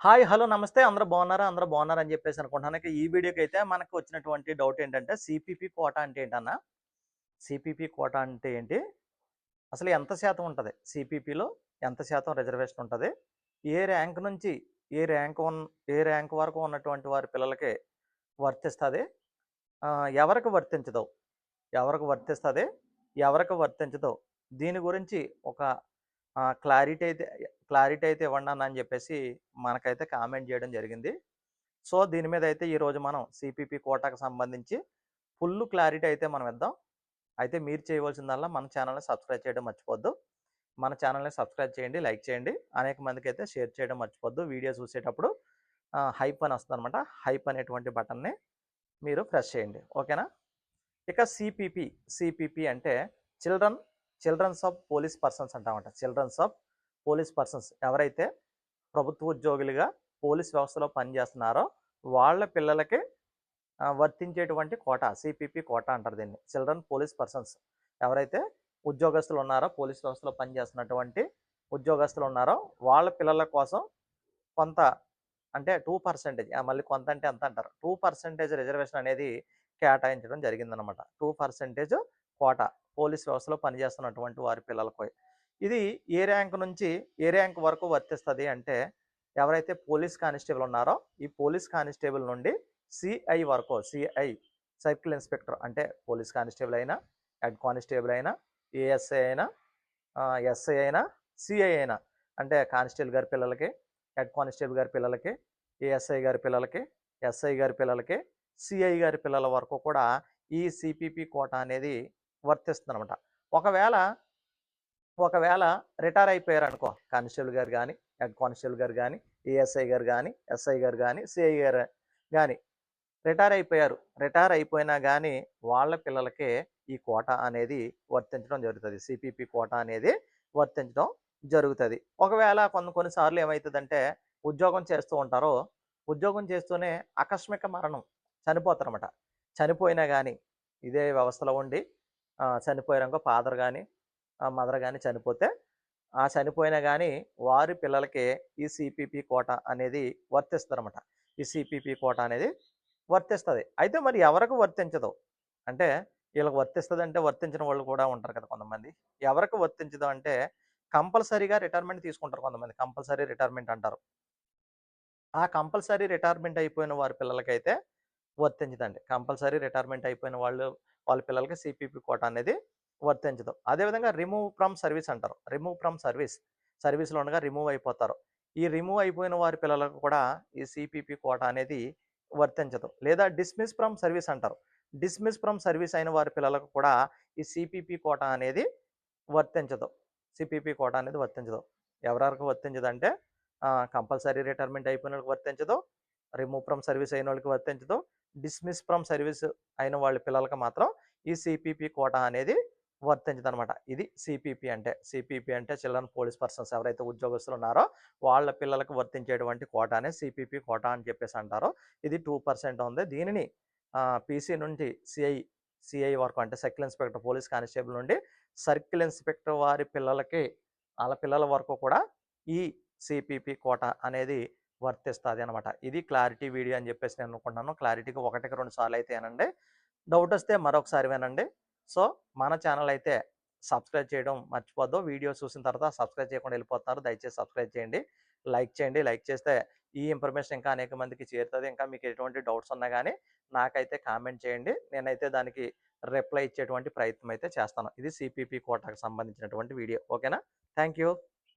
Hi! Hello! నమస్తే. అందరూ బాగున్నారా? అందరూ బాగున్నారని చెప్పేసి అనుకుంటున్నాను. ఇక ఈ వీడియోకైతే మనకు వచ్చినటువంటి డౌట్ ఏంటంటే సీపీపీ కోటా అంటే ఏంటన్నా? సీపీపీ కోటా అంటే ఏంటి? అసలు ఎంత శాతం ఉంటది? సీపీపీలో ఎంత శాతం రిజర్వేషన్ ఉంటది? ఏ ర్యాంక్ నుంచి ఏ ర్యాంక్ ఏ ర్యాంక్ వరకు ఉన్నటువంటి వారి పిల్లలకి వర్తిస్తది? ఎవరికి వర్తించదు? ఎవరికి వర్తిస్తది? ఎవరికి వర్తించదు? దీని గురించి ఒక క్లారిటీ అయితే ఇవ్వండన్నా అని చెప్పేసి మనకైతే కామెంట్ చేయడం జరిగింది. సో, దీని మీద అయితే ఈరోజు మనం సీపీపీ కోటాకు సంబంధించి ఫుల్ క్లారిటీ అయితే మనం ఇద్దాం. అయితే మీరు చేయవలసిందల్లా మన ఛానెల్‌ని సబ్స్క్రైబ్ చేయడం మర్చిపోద్దు. మన ఛానెల్‌ని సబ్స్క్రైబ్ చేయండి, లైక్ చేయండి. అనేక మందికైతే షేర్ చేయడం మర్చిపోద్దు. వీడియో చూసేటప్పుడు హైప్ అని వస్తదనమాట. హైప్ అనేటువంటి బటన్‌ని మీరు ప్రెస్ చేయండి. ఓకేనా? ఇక సిపిపి అంటే children childrens of police persons అంటామట. చిల్డ్రన్స్ ఆఫ్ పోలీస్ పర్సన్స్ ఎవరైతే ప్రభుత్వ ఉద్యోగులుగా పోలీస్ వ్యవస్థలో పనిచేస్తున్నారో వాళ్ళ పిల్లలకి వర్తించేటువంటి కోటా సిపిపి కోటా అంటారు దీన్ని. చిల్డ్రన్ పోలీస్ పర్సన్స్ ఎవరైతే ఉద్యోగస్తులు ఉన్నారో పోలీస్ వ్యవస్థలో పనిచేస్తున్నటువంటి ఉద్యోగస్తులు ఉన్నారో వాళ్ళ పిల్లల కోసం కొంత అంటే 2% మళ్ళీ కొంత అంటే ఎంత అంటారు? 2% రిజర్వేషన్ అనేది కేటాయించడం జరిగిందనమాట. 2% కోటా పోలీస్ వ్యవస్థలో పనిచేస్తున్నటువంటి వారి పిల్లలకు. ఇది ఏ ర్యాంక్ నుంచి ఏ ర్యాంక్ వరకు వర్తిస్తది అంటే ఎవరైతే పోలీస్ కానిస్టేబుల్ ఉన్నారో ఈ పోలీస్ కానిస్టేబుల్ నుండి సిఐ వరకు సర్కిల్ ఇన్స్పెక్టర్ అంటే పోలీస్ కానిస్టేబుల్ అయినా, హెడ్ కానిస్టేబుల్ అయినా, ఏఎస్ఐ అయినా, ఎస్ఐ అయినా, సిఐ అయినా అంటే కానిస్టేబుల్ గారి పిల్లలకి, హెడ్ కానిస్టేబుల్ గారి పిల్లలకి, ఏఎస్ఐ గారి పిల్లలకి, ఎస్ఐ గారి పిల్లలకి, సిఐ గారి పిల్లల వరకు కూడా ఈ సిపిపి కోటా అనేది వర్తిస్తుందనమాట. ఒకవేళ ఒకవేళ రిటైర్ అయిపోయారనుకో కానిస్టేబుల్ గారు గానీ, హెడ్ కానిస్టేబుల్ గారు గానీ, ఏఎస్ఐ గారు గానీ, ఎస్ఐ గారు గానీ, సిఐ గారు గానీ రిటైర్ అయిపోయారు. రిటైర్ అయిపోయినా గానీ వాళ్ళ పిల్లలకే ఈ కోటా అనేది వర్తించడం జరుగుతది. సిపిపి కోటా అనేది వర్తించడం జరుగుతది. ఒకవేళ కొన్ని సార్లు ఏమైతదంటే ఉద్యోగం చేస్తూ ఉంటారు. ఉద్యోగం చేస్తూనే ఆకస్మిక మరణం చనిపోతారన్నమాట. చనిపోయినా గానీ ఇదే వ్యవస్థలో ఉండి చనిపోయారనుకో ఫాదర్ గానీ, మదర్ గానీ చనిపోతే ఆ చనిపోయినా గానీ వారి పిల్లలకి ఈ సిపిపి కోటా అనేది వర్తిస్తదనమాట. ఈ సిపిపి కోటా అనేది వర్తిస్తది. అయితే మరి ఎవరికి వర్తించదు? అంటే ఈళ్ళకి వర్తిస్తదంటే వర్తించని వాళ్ళు కూడా ఉంటారు కదా కొంతమంది. ఎవరికి వర్తించదు అంటే కంపల్సరీగా రిటైర్మెంట్ తీసుకుంటారు కొంతమంది. కంపల్సరీ రిటైర్మెంట్ అంటారు. ఆ కంపల్సరీ రిటైర్మెంట్ అయిపోయిన వారి పిల్లలకైతే వర్తించదండి. కంపల్సరీ రిటైర్మెంట్ అయిపోయిన వాళ్ళ పిల్లలకి సిపిపి కోటా అనేది వర్తించదు. అదేవిధంగా రిమూవ్ ఫ్రమ్ సర్వీస్ అంటారు. Remove from service. సర్వీస్‌లో ఉండగా రిమూవ్ అయిపోతారు. ఈ రిమూవ్ అయిపోయిన వారి పిల్లలకు కూడా ఈ సిపిపి కోటా అనేది వర్తించదు. లేదా డిస్మిస్ ఫ్రమ్ సర్వీస్ అంటారు. డిస్మిస్ ఫ్రమ్ సర్వీస్ అయిన వారి పిల్లలకు కూడా ఈ సిపిపి కోటా అనేది వర్తించదు. సిపిపి కోటా అనేది వర్తించదు. ఎవరెవరికి వర్తించదంటే కంపల్సరీ రిటైర్మెంట్ అయిపోయినోళ్ళకి వర్తించదు. రిమూవ్ ఫ్రమ్ సర్వీస్ అయినోళ్ళకి వర్తించదు. డిస్మిస్ ఫ్రమ్ సర్వీస్ అయిన వాళ్ళ పిల్లలకి మాత్రం ఈ సిపిపి కోటా అనేది వర్తించదనమాట. ఇది సిపిపి అంటే. సిపిపి అంటే చిల్డ్రన్ పోలీస్ పర్సన్స్ ఎవరైతే ఉద్యోగస్తులు ఉన్నారో వాళ్ళ పిల్లలకు వర్తించేటువంటి కోటానే సిపిపి కోటా అని చెప్పేసి అంటారు. ఇది 2% ఉంది. దీనిని పీసీ నుండి సిఐ వరకు అంటే సర్కిల్ ఇన్స్పెక్టర్ పోలీస్ కానిస్టేబుల్ నుండి సర్కిల్ ఇన్స్పెక్టర్ వారి పిల్లలకి ఆళ్ళ పిల్లల వరకు కూడా ఈ సిపిపి కోటా అనేది వర్తిస్తది అనమాట. ఇది క్లారిటీ వీడియో అని చెప్పేసి నేను అనుకుంటున్నాను. క్లారిటీగా ఒకటికి 2 సార్లు అయితే వినండి. డౌట్ వస్తే మరొకసారి వినండి. సో, మన ఛానల్ అయితే సబ్స్క్రైబ్ చేయడం మర్చిపోద్దు. వీడియో చూసిన తర్వాత సబ్స్క్రైబ్ చేయకుండా వెళ్ళిపోతున్నారు. దయచేసి సబ్స్క్రైబ్ చేయండి. లైక్ చేయండి. లైక్ చేస్తే ఈ ఇన్ఫర్మేషన్ ఇంకా అనేక మందికి చేరుతది. ఇంకా మీకు ఎటువంటి డౌట్స్ ఉన్నా గానీ నాకైతే కామెంట్ చేయండి. నేనైతే దానికి రిప్లై ఇచ్చేటువంటి ప్రయత్నం అయితే చేస్తాను. ఇది సిపిపి కోటాకు సంబంధించినటువంటి వీడియో. ఓకేనా? Thank you.